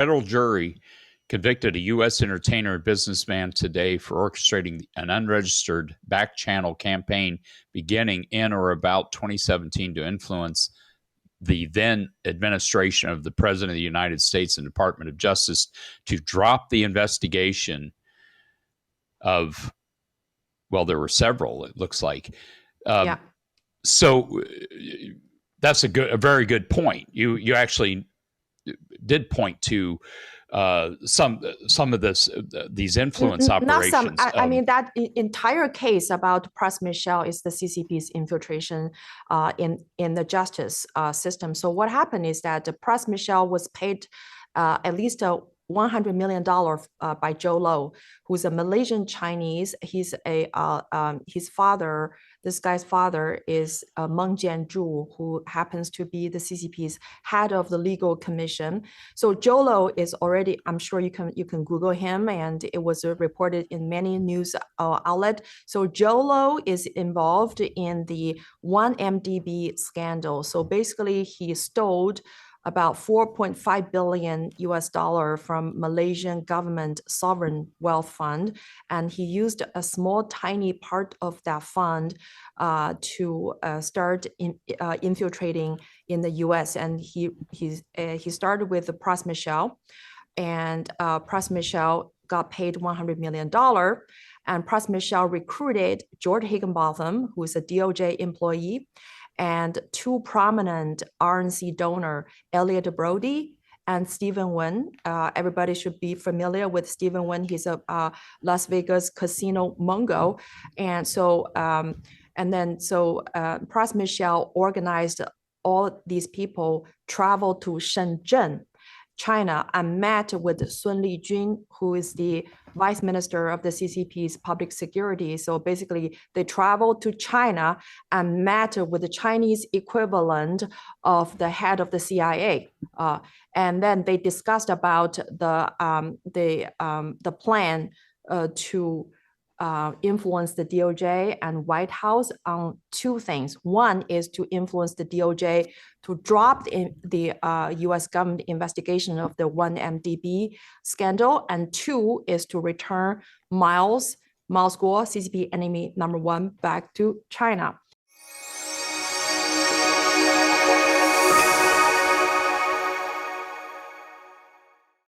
federal jury convicted a U.S. entertainer and businessman today for orchestrating an unregistered back-channel campaign beginning in or about 2017 to influence the then administration of the President of the United States and Department of Justice to drop the investigation of, well, there were several, it looks like. Yeah. So that's a very good point. You actually did point to some of these influence operations. I mean, that entire case about Pras Michel is the CCP's infiltration in the justice system. So what happened is that Pras Michel was paid at least $100 million by Jho Low, who's a Malaysian Chinese. He's his father. This guy's father is Meng Jianzhu, who happens to be the CCP's head of the legal commission. So Jho Low is already, I'm sure you can Google him, and it was reported in many news outlets. So Jho Low is involved in the 1MDB scandal. So basically, he stole about 4.5 billion US dollar from Malaysian government sovereign wealth fund, and he used a small tiny part of that fund to start infiltrating in the US. And he started with the Pras Michel, and Pras Michel got paid $100 million. And Pras Michel recruited George Higginbotham, who is a DOJ employee, and two prominent RNC donor, Elliot Brody and Stephen Wynn. Everybody should be familiar with Stephen Wynn. He's a Las Vegas casino mongo. And so, Pras Michel organized all these people travel to Shenzhen, China, and met with Sun Lijun, who is the vice minister of the CCP's public security. So basically, they traveled to China and met with the Chinese equivalent of the head of the CIA. And then they discussed about the plan to influence the DOJ and White House on two things. One is to influence the DOJ to drop the US government investigation of the 1MDB scandal. And two is to return Miles Guo, CCP enemy number one, back to China.